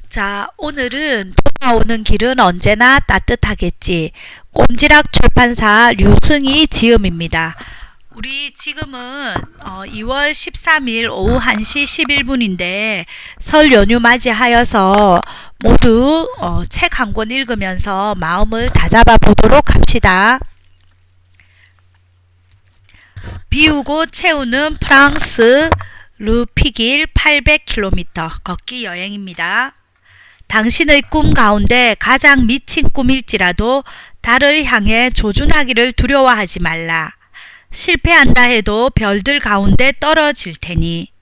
자, 오늘은 돌아오는 길은 언제나 따뜻하겠지. 꼼지락 출판사 류승희 지음입니다. 우리 지금은 2월 13일 오후 1시 11분인데 설 연휴 맞이하여서 모두 책 한 권 읽으면서 마음을 다잡아 보도록 합시다. 비우고 채우는 프랑스 르피길 800km 걷기 여행입니다. 당신의 꿈 가운데 가장 미친 꿈일지라도 달을 향해 조준하기를 두려워하지 말라. 실패한다 해도 별들 가운데 떨어질 테니.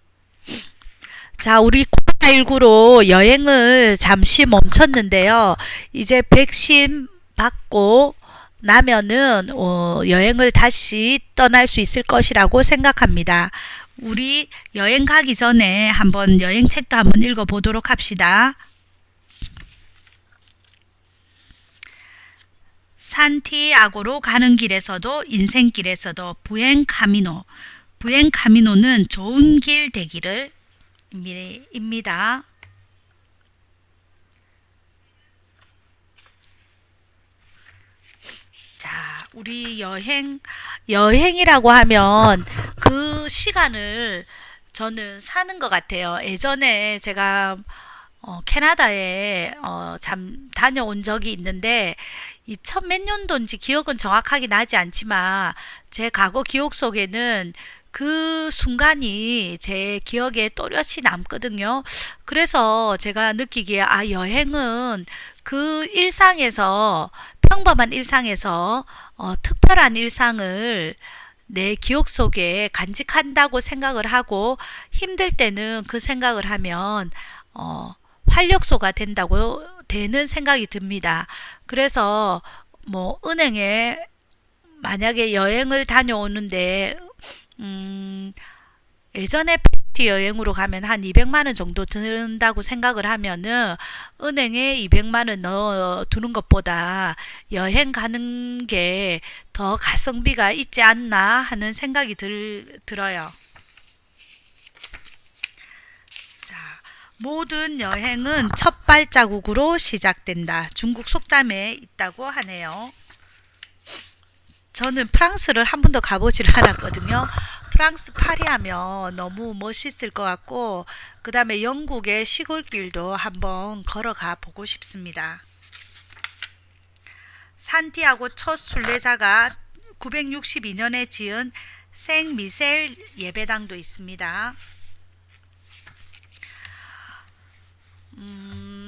자, 우리 코로나19로 여행을 잠시 멈췄는데요. 이제 백신 받고 나면은 여행을 다시 떠날 수 있을 것이라고 생각합니다. 우리 여행 가기 전에 한번 여행책도 한번 읽어보도록 합시다. 산티아고로 가는 길에서도 인생길에서도 부엔카미노는 좋은 길 되기를 입니다. 자, 우리 여행이라고 하면 그 시간을 저는 사는 것 같아요. 예전에 제가 캐나다에 잠 다녀온 적이 있는데 2000 몇 년도인지 기억은 정확하게 나지 않지만 제 과거 기억 속에는 그 순간이 제 기억에 또렷이 남거든요. 그래서 제가 느끼기에 여행은 그 일상에서 평범한 일상에서 특별한 일상을 내 기억 속에 간직한다고 생각을 하고 힘들 때는 그 생각을 하면 활력소가 되는 생각이 듭니다. 그래서 뭐 은행에 만약에 여행을 다녀오는데 예전에 패키지 여행으로 가면 한 200만 원 정도 든다고 생각을 하면은 은행에 200만 원 넣어 두는 것보다 여행 가는 게 더 가성비가 있지 않나 하는 생각이 들어요. 자, 모든 여행은 첫 발자국으로 시작된다. 중국 속담에 있다고 하네요. 저는 프랑스를 한 번도 가보질 않았거든요. 프랑스 파리 하면 너무 멋있을 것 같고, 그 다음에 영국의 시골길도 한번 걸어가 보고 싶습니다. 산티아고 첫 순례자가 962년에 지은 생미셀 예배당도 있습니다.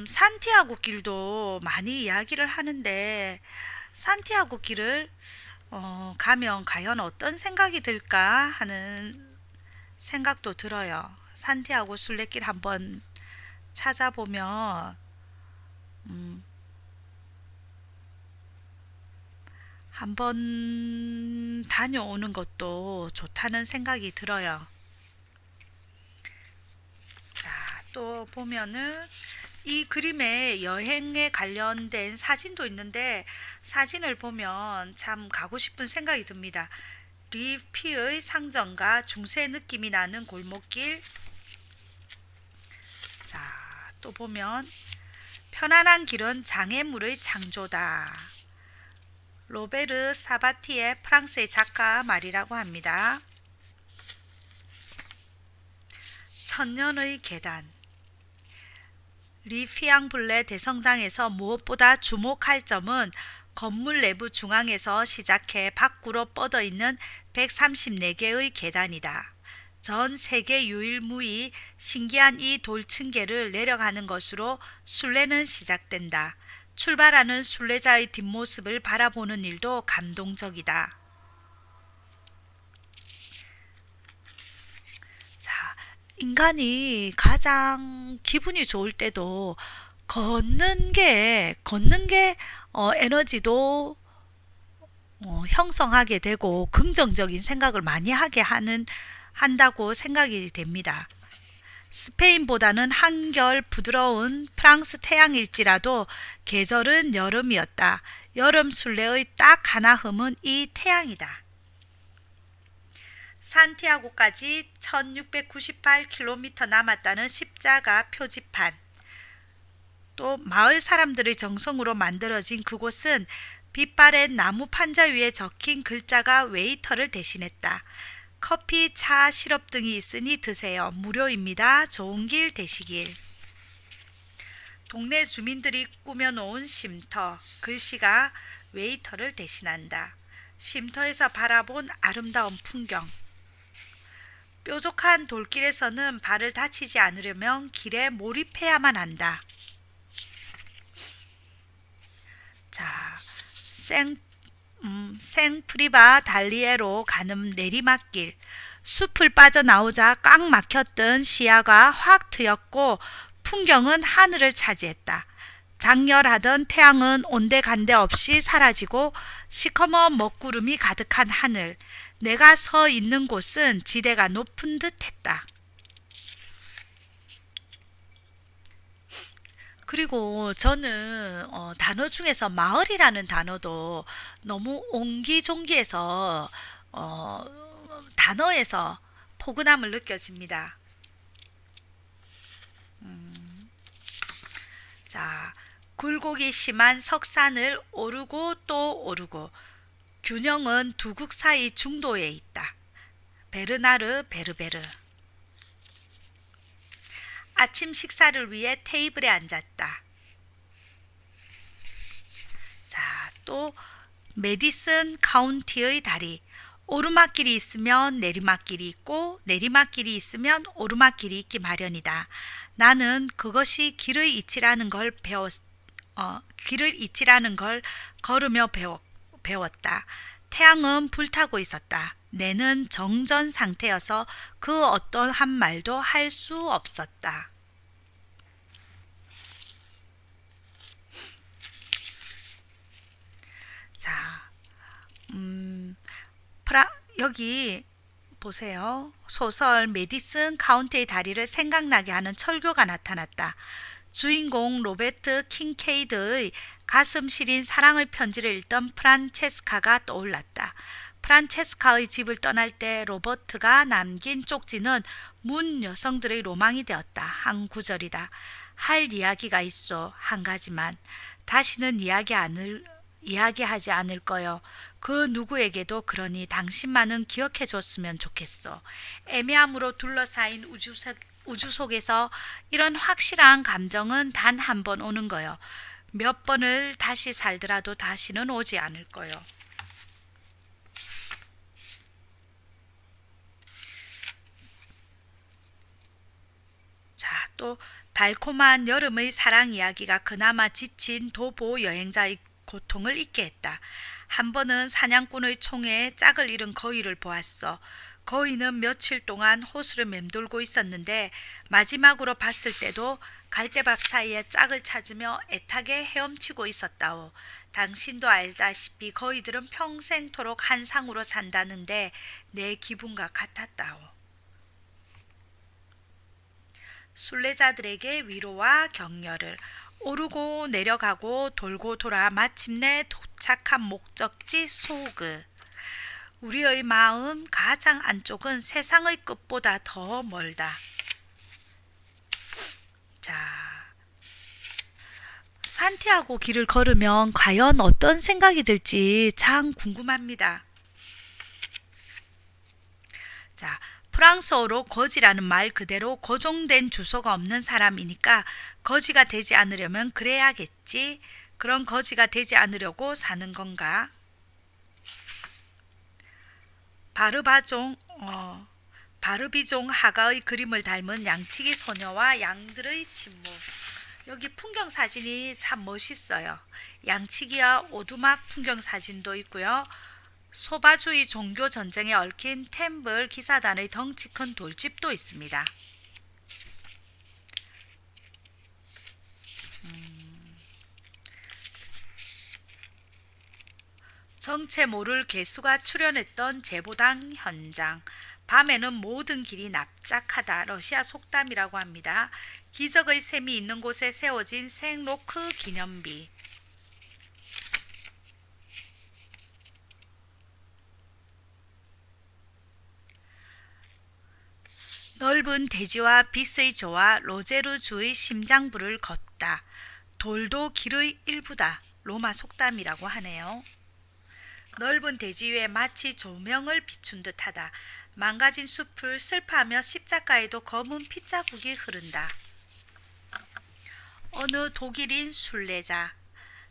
산티아고 길도 많이 이야기를 하는데 산티아고 길을 가면 과연 어떤 생각이 들까 하는 생각도 들어요. 산티아고 순례길 한번 찾아보면 한번 다녀오는 것도 좋다는 생각이 들어요. 자, 또 보면은 이 그림에 여행에 관련된 사진도 있는데 사진을 보면 참 가고 싶은 생각이 듭니다. 리피의 상점과 중세 느낌이 나는 골목길. 자, 또 보면 편안한 길은 장애물의 창조다. 로베르 사바티의 프랑스의 작가 말이라고 합니다. 천년의 계단. 리피앙블레 대성당에서 무엇보다 주목할 점은 건물 내부 중앙에서 시작해 밖으로 뻗어 있는 134개의 계단이다. 전 세계 유일무이 신기한 이 돌층계를 내려가는 것으로 순례는 시작된다. 출발하는 순례자의 뒷모습을 바라보는 일도 감동적이다. 자, 인간이 가장 기분이 좋을 때도 걷는 게 에너지도 형성하게 되고 긍정적인 생각을 많이 한다고 생각이 됩니다. 스페인보다는 한결 부드러운 프랑스 태양일지라도 계절은 여름이었다. 여름 순례의 딱 하나 흠은 이 태양이다. 산티아고까지 1698km 남았다는 십자가 표지판. 또 마을 사람들의 정성으로 만들어진 그곳은 빛바랜 나무 판자 위에 적힌 글자가 웨이터를 대신했다. 커피, 차, 시럽 등이 있으니 드세요. 무료입니다. 좋은 길 되시길. 동네 주민들이 꾸며놓은 쉼터, 글씨가 웨이터를 대신한다. 쉼터에서 바라본 아름다운 풍경. 뾰족한 돌길에서는 발을 다치지 않으려면 길에 몰입해야만 한다. 자, 생프리바 달리에로 가는 내리막길. 숲을 빠져나오자 꽉 막혔던 시야가 확 트였고 풍경은 하늘을 차지했다. 장렬하던 태양은 온데간데 없이 사라지고 시커먼 먹구름이 가득한 하늘. 내가 서 있는 곳은 지대가 높은 듯 했다. 그리고 저는 단어 중에서 마을이라는 단어도 너무 옹기종기해서 단어에서 포근함을 느껴집니다. 자, 굴곡이 심한 석산을 오르고 또 오르고 균형은 두 극 사이 중도에 있다. 베르나르 베르베르. 아침 식사를 위해 테이블에 앉았다. 자, 또 메디슨 카운티의 다리. 오르막길이 있으면 내리막길이 있고 내리막길이 있으면 오르막길이 있기 마련이다. 나는 그것이 길의 이치라는 걸 걸으며 배웠다. 태양은 불타고 있었다. 내는 정전 상태여서 그 어떤 한 말도 할 수 없었다. 자, 여기 보세요. 소설 메디슨 카운티의 다리를 생각나게 하는 철교가 나타났다. 주인공 로베트 킹케이드의 가슴 시린 사랑의 편지를 읽던 프란체스카가 떠올랐다. 프란체스카의 집을 떠날 때 로버트가 남긴 쪽지는 문 여성들의 로망이 되었다. 한 구절이다. 할 이야기가 있어. 한 가지만. 다시는 이야기하지 않을 거요. 그 누구에게도. 그러니 당신만은 기억해 줬으면 좋겠어. 애매함으로 둘러싸인 우주 속에서 이런 확실한 감정은 단 한 번 오는 거요. 몇 번을 다시 살더라도 다시는 오지 않을 거요. 자, 또 달콤한 여름의 사랑 이야기가 그나마 지친 도보 여행자의 고통을 잊게 했다. 한 번은 사냥꾼의 총에 짝을 잃은 거위를 보았어. 거위는 며칠 동안 호수를 맴돌고 있었는데 마지막으로 봤을 때도 갈대밭 사이에 짝을 찾으며 애타게 헤엄치고 있었다오. 당신도 알다시피 거위들은 평생토록 한 상으로 산다는데 내 기분과 같았다오. 순례자들에게 위로와 격려를. 오르고 내려가고 돌고 돌아 마침내 도착한 목적지 소그. 우리의 마음 가장 안쪽은 세상의 끝보다 더 멀다. 자, 산티아고 길을 걸으면 과연 어떤 생각이 들지 참 궁금합니다. 자, 프랑스어로 거지라는 말 그대로 고정된 주소가 없는 사람이니까 거지가 되지 않으려면 그래야겠지. 그런 거지가 되지 않으려고 사는 건가? 바르비종 하가의 그림을 닮은 양치기 소녀와 양들의 침묵. 여기 풍경 사진이 참 멋있어요. 양치기와 오두막 풍경 사진도 있고요. 소바주의 종교 전쟁에 얽힌 템블 기사단의 덩치 큰 돌집도 있습니다. 정체 모를 괴수가 출연했던 제보당 현장. 밤에는 모든 길이 납작하다. 러시아 속담이라고 합니다. 기적의 셈이 있는 곳에 세워진 생로크 기념비. 넓은 대지와 빛의 조와 로제르주의 심장부를 걷다. 돌도 길의 일부다. 로마 속담이라고 하네요. 넓은 대지 위에 마치 조명을 비춘 듯하다. 망가진 숲을 슬퍼하며 십자가에도 검은 핏자국이 흐른다. 어느 독일인 순례자.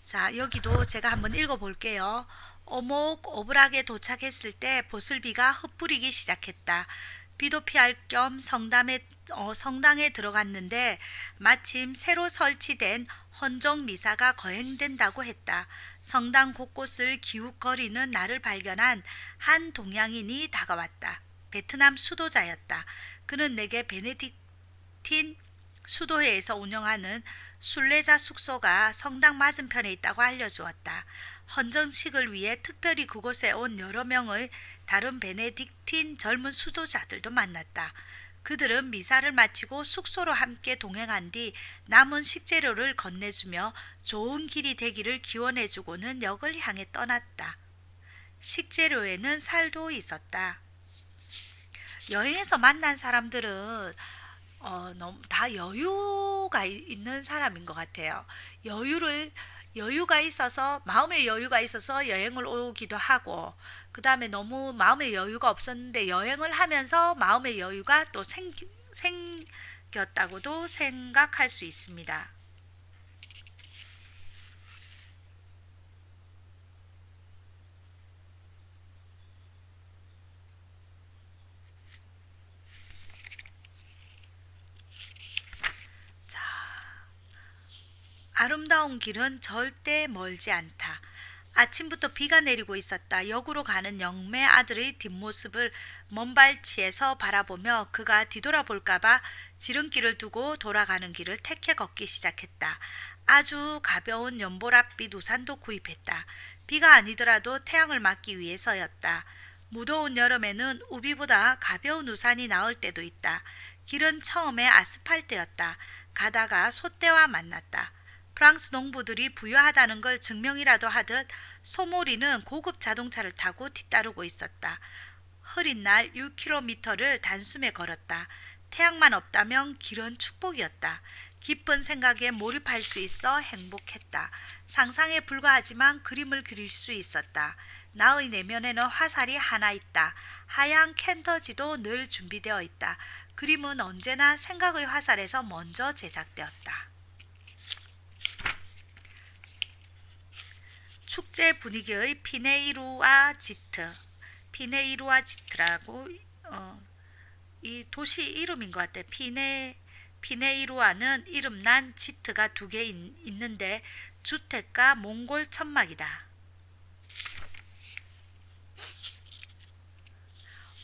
자, 여기도 제가 한번 읽어볼게요. 오목오불하게 도착했을 때 보슬비가 흩뿌리기 시작했다. 비도 피할 겸 성당에 들어갔는데 마침 새로 설치된 헌정 미사가 거행된다고 했다. 성당 곳곳을 기웃거리는 나를 발견한 한 동양인이 다가왔다. 베트남 수도자였다. 그는 내게 베네딕틴 수도회에서 운영하는 순례자 숙소가 성당 맞은편에 있다고 알려주었다. 헌정식을 위해 특별히 그곳에 온 여러 명의 다른 베네딕틴 젊은 수도자들도 만났다. 그들은 미사를 마치고 숙소로 함께 동행한 뒤 남은 식재료를 건네주며 좋은 길이 되기를 기원해주고는 역을 향해 떠났다. 식재료에는 살도 있었다. 여행에서 만난 사람들은 너무 다 여유가 있는 사람인 것 같아요. 여유가 있어서, 마음의 여유가 있어서 여행을 오기도 하고, 그 다음에 너무 마음의 여유가 없었는데 여행을 하면서 마음의 여유가 또 생겼다고도 생각할 수 있습니다. 자, 아름다운 길은 절대 멀지 않다. 아침부터 비가 내리고 있었다. 역으로 가는 영매 아들의 뒷모습을 먼발치에서 바라보며 그가 뒤돌아볼까봐 지름길을 두고 돌아가는 길을 택해 걷기 시작했다. 아주 가벼운 연보랏빛 우산도 구입했다. 비가 아니더라도 태양을 맞기 위해서였다. 무더운 여름에는 우비보다 가벼운 우산이 나을 때도 있다. 길은 처음에 아스팔트였다. 가다가 솥대와 만났다. 프랑스 농부들이 부유하다는 걸 증명이라도 하듯 소몰이는 고급 자동차를 타고 뒤따르고 있었다. 흐린 날 6km를 단숨에 걸었다. 태양만 없다면 길은 축복이었다. 깊은 생각에 몰입할 수 있어 행복했다. 상상에 불과하지만 그림을 그릴 수 있었다. 나의 내면에는 화살이 하나 있다. 하얀 캔터지도 늘 준비되어 있다. 그림은 언제나 생각의 화살에서 먼저 제작되었다. 축제 분위기의 피네이루아지트라고 이 도시 이름인 것 같아요. 피네이루아는 이름난 지트가 2개 있는데 주택가 몽골 천막이다.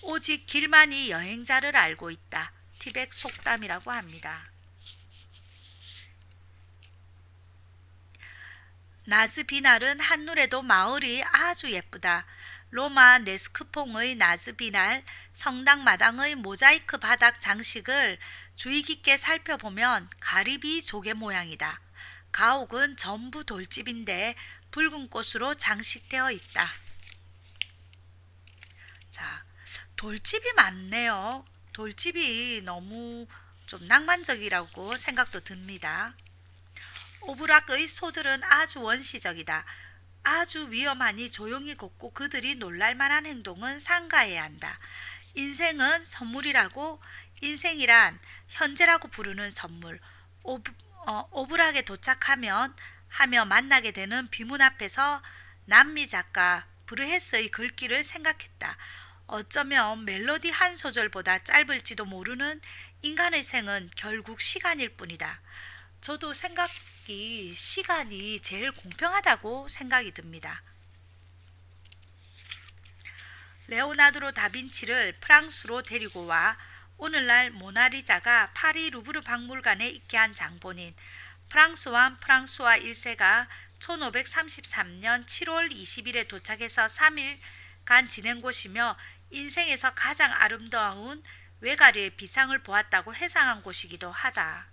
오직 길만이 여행자를 알고 있다. 티백 속담이라고 합니다. 나즈비날은 한눈에도 마을이 아주 예쁘다. 로마 네스크퐁의 나즈비날 성당 마당의 모자이크 바닥 장식을 주의 깊게 살펴보면 가리비 조개 모양이다. 가옥은 전부 돌집인데 붉은 꽃으로 장식되어 있다. 자, 돌집이 많네요. 돌집이 너무 좀 낭만적이라고 생각도 듭니다. 오브락의 소들은 아주 원시적이다. 아주 위험하니 조용히 걷고 그들이 놀랄만한 행동은 삼가해야 한다. 인생이란 현재라고 부르는 선물. 오브락에 도착하면 하며 만나게 되는 비문 앞에서 남미 작가 브르헤스의 글귀를 생각했다. 어쩌면 멜로디 한 소절보다 짧을지도 모르는 인간의 생은 결국 시간일 뿐이다. 저도 시간이 제일 공평하다고 생각이 듭니다. 레오나르도 다빈치를 프랑스로 데리고 와 오늘날 모나리자가 파리 루브르 박물관에 있게 한 장본인 프랑스 왕 프랑수아 1세가 1533년 7월 20일에 도착해서 3일간 지낸 곳이며 인생에서 가장 아름다운 외가리의 비상을 보았다고 회상한 곳이기도 하다.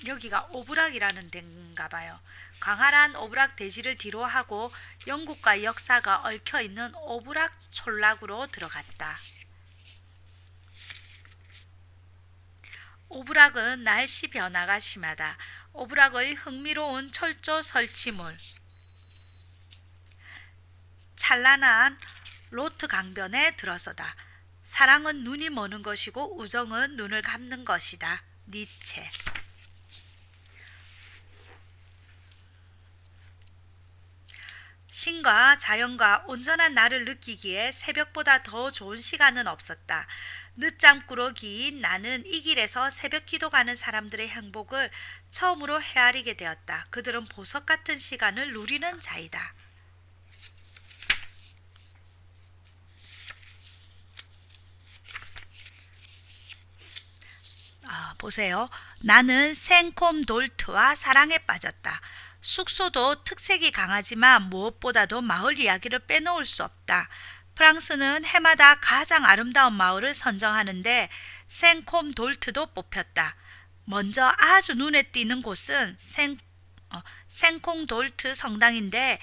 여기가 오브락이라는 데인가 봐요. 광활한 오브락 대지를 뒤로하고 영국과 역사가 얽혀있는 오브락 촌락으로 들어갔다. 오브락은 날씨 변화가 심하다. 오브락의 흥미로운 철조 설치물. 찬란한 로트 강변에 들어서다. 사랑은 눈이 머는 것이고 우정은 눈을 감는 것이다. 니체. 신과 자연과 온전한 나를 느끼기에 새벽보다 더 좋은 시간은 없었다. 늦잠꾸러 긴 나는 이 길에서 새벽 기도 가는 사람들의 행복을 처음으로 헤아리게 되었다. 그들은 보석 같은 시간을 누리는 자이다. 보세요. 나는 생콤 돌트와 사랑에 빠졌다. 숙소도 특색이 강하지만 무엇보다도 마을 이야기를 빼놓을 수 없다. 프랑스는 해마다 가장 아름다운 마을을 선정하는데 생콤 돌트도 뽑혔다. 먼저 아주 눈에 띄는 곳은 생콩 돌트 성당인데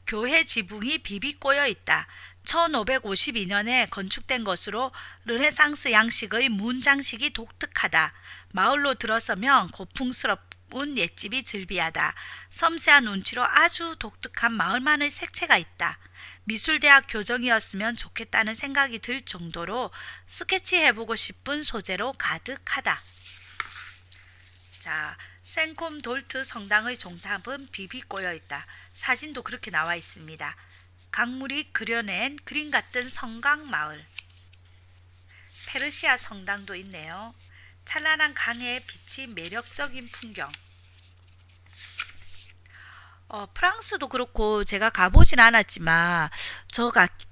교회 지붕이 비비 꼬여 있다. 1552년에 건축된 것으로 르네상스 양식의 문장식이 독특하다. 마을로 들어서면 고풍스러운 옛집이 즐비하다. 섬세한 운치로 아주 독특한 마을만의 색채가 있다. 미술대학 교정이었으면 좋겠다는 생각이 들 정도로 스케치해보고 싶은 소재로 가득하다. 자, 생콤 돌트 성당의 종탑은 비비 꼬여 있다. 사진도 그렇게 나와 있습니다. 강물이 그려낸 그림 같은 성강 마을. 페르시아 성당도 있네요. 찬란한 강의 빛이 매력적인 풍경. 프랑스도 그렇고 제가 가보진 않았지만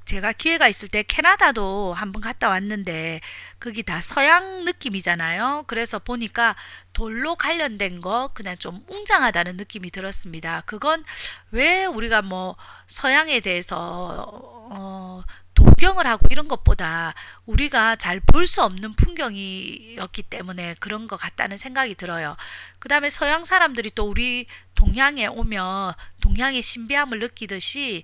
제가 기회가 있을 때 캐나다도 한번 갔다 왔는데 거기 다 서양 느낌이잖아요. 그래서 보니까 돌로 관련된 거 그냥 좀 웅장하다는 느낌이 들었습니다. 그건 왜 우리가 뭐 서양에 대해서 동경을 하고 이런 것보다 우리가 잘 볼 수 없는 풍경이었기 때문에 그런 것 같다는 생각이 들어요. 그 다음에 서양 사람들이 또 우리 동양에 오면 동양의 신비함을 느끼듯이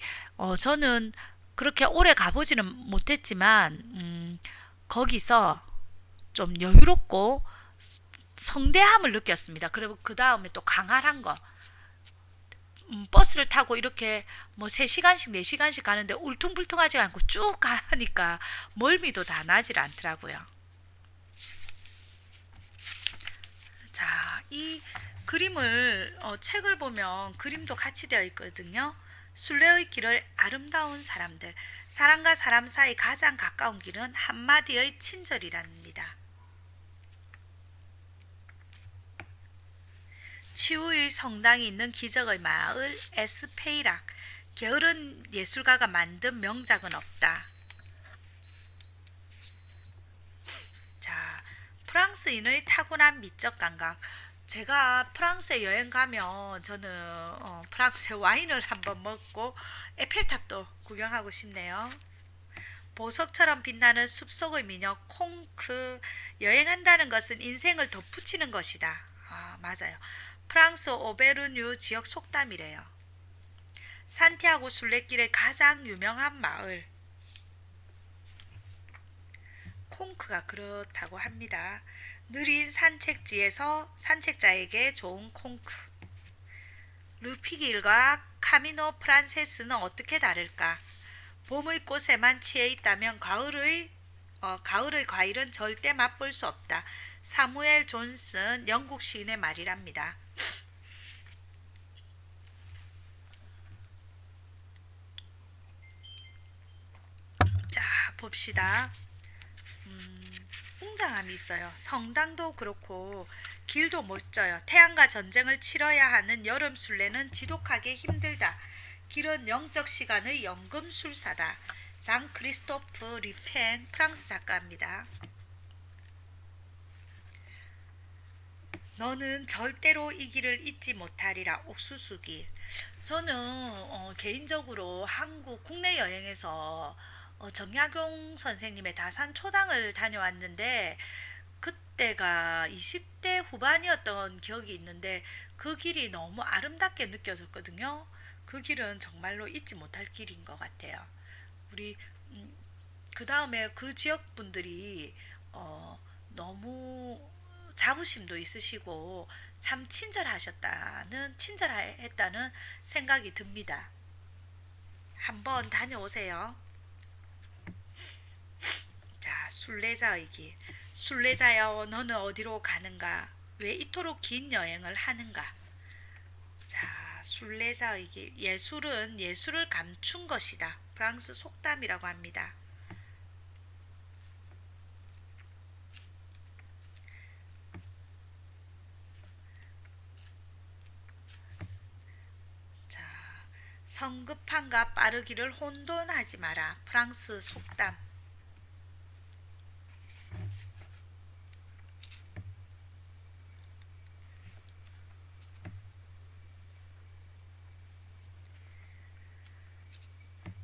저는 그렇게 오래 가보지는 못했지만 거기서 좀 여유롭고 성대함을 느꼈습니다. 그리고 그 다음에 또 강활한 거. 버스를 타고 이렇게 뭐 3시간씩 4시간씩 가는데 울퉁불퉁하지 않고 쭉 가니까 멀미도 다 나질 않더라고요. 자, 이 그림을 책을 보면 그림도 같이 되어 있거든요. 순례의 길을 아름다운 사람들. 사람과 사람 사이 가장 가까운 길은 한마디의 친절이랍니다. 치우의 성당이 있는 기적의 마을 에스페이락. 게으른 예술가가 만든 명작은 없다. 자, 프랑스인의 타고난 미적 감각. 제가 프랑스에 여행 가면 저는 프랑스의 와인을 한번 먹고 에펠탑도 구경하고 싶네요. 보석처럼 빛나는 숲속의 미녀 콩크. 여행한다는 것은 인생을 덧붙이는 것이다. 맞아요. 프랑스 오베르뉴 지역 속담이래요. 산티아고 순례길의 가장 유명한 마을. 콩크가 그렇다고 합니다. 느린 산책지에서 산책자에게 좋은 콩크. 루피길과 카미노 프란세스는 어떻게 다를까? 봄의 꽃에만 취해 있다면 가을의 과일은 절대 맛볼 수 없다. 사무엘 존슨 영국 시인의 말이랍니다. 자, 봅시다. 웅장함이 있어요. 성당도 그렇고 길도 멋져요. 태양과 전쟁을 치러야 하는 여름 순례는 지독하게 힘들다. 길은 영적 시간의 연금술사다. 장 크리스토프 리펜 프랑스 작가입니다. 너는 절대로 이 길을 잊지 못하리라. 옥수수길. 저는 개인적으로 한국 국내 여행에서 정약용 선생님의 다산 초당을 다녀왔는데 그때가 20대 후반이었던 기억이 있는데 그 길이 너무 아름답게 느껴졌거든요. 그 길은 정말로 잊지 못할 길인 것 같아요. 우리 그 다음에 그 지역 분들이 너무 자부심도 있으시고 참 친절했다는 생각이 듭니다. 한번 다녀오세요. 자, 순례자의 길. 순례자여, 너는 어디로 가는가? 왜 이토록 긴 여행을 하는가? 자, 순례자의 길. 예술은 예술을 감춘 것이다. 프랑스 속담이라고 합니다. 자, 성급함과 빠르기를 혼돈하지 마라. 프랑스 속담.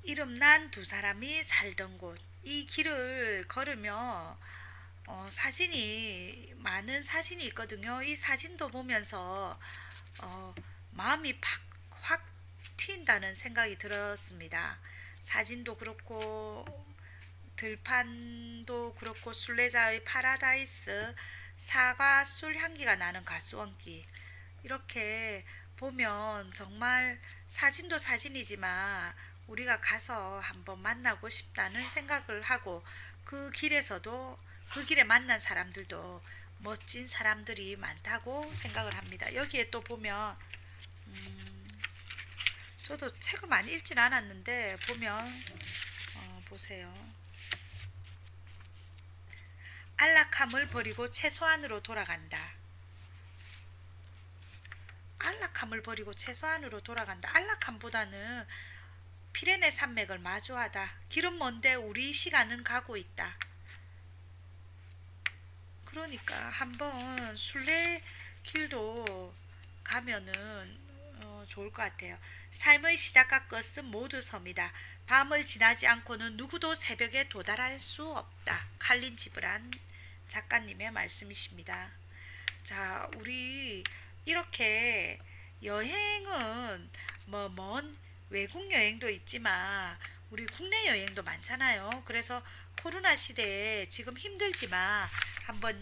이름난 두 사람이 살던 곳. 이 길을 걸으며 많은 사진이 있거든요. 이 사진도 보면서 어, 마음이 확 트인다는 생각이 들었습니다. 사진도 그렇고 들판도 그렇고 순례자의 파라다이스, 사과 술 향기가 나는 가수원길. 이렇게 보면 정말 사진도 사진이지만 우리가 가서 한번 만나고 싶다는 생각을 하고, 그 길에 만난 사람들도 멋진 사람들이 많다고 생각을 합니다. 여기에 또 보면 저도 책을 많이 읽진 않았는데 보면 보세요. 안락함을 버리고 최소한으로 돌아간다. 안락함을 버리고 최소한으로 돌아간다. 안락함보다는 피레네 산맥을 마주하다. 길은 먼데 우리 시간은 가고 있다. 그러니까 한번 순례길도 가면은 좋을 것 같아요. 삶의 시작과 끝은 모두 섬이다. 밤을 지나지 않고는 누구도 새벽에 도달할 수 없다. 칼린 지브란 작가님의 말씀이십니다. 자, 우리 이렇게 여행은 먼 외국 여행도 있지만 우리 국내 여행도 많잖아요. 그래서 코로나 시대에 지금 힘들지만 한번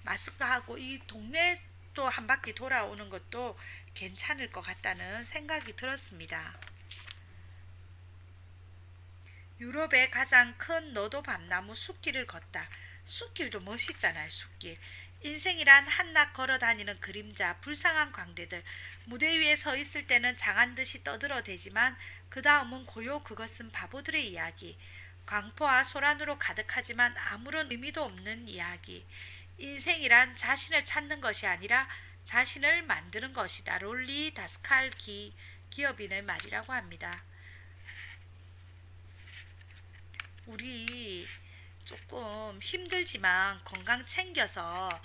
마스크 하고 이 동네 또 한 바퀴 돌아오는 것도 괜찮을 것 같다는 생각이 들었습니다. 유럽의 가장 큰 너도 밤나무 숲길을 걷다. 숲길도 멋있잖아요. 숲길. 인생이란 한낱 걸어다니는 그림자, 불쌍한 광대들. 무대 위에 서 있을 때는 장한듯이 떠들어대지만 그 다음은 고요. 그것은 바보들의 이야기. 광포와 소란으로 가득하지만 아무런 의미도 없는 이야기. 인생이란 자신을 찾는 것이 아니라 자신을 만드는 것이다. 롤리 다스칼 기업인의 말이라고 합니다. 우리 조금 힘들지만 건강 챙겨서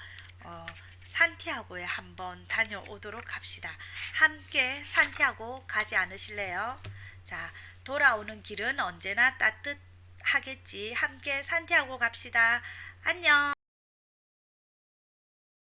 산티아고에 한번 다녀오도록 합시다. 함께 산티아고 가지 않으실래요? 자, 돌아오는 길은 언제나 따뜻하겠지. 함께 산티아고 갑시다. 안녕.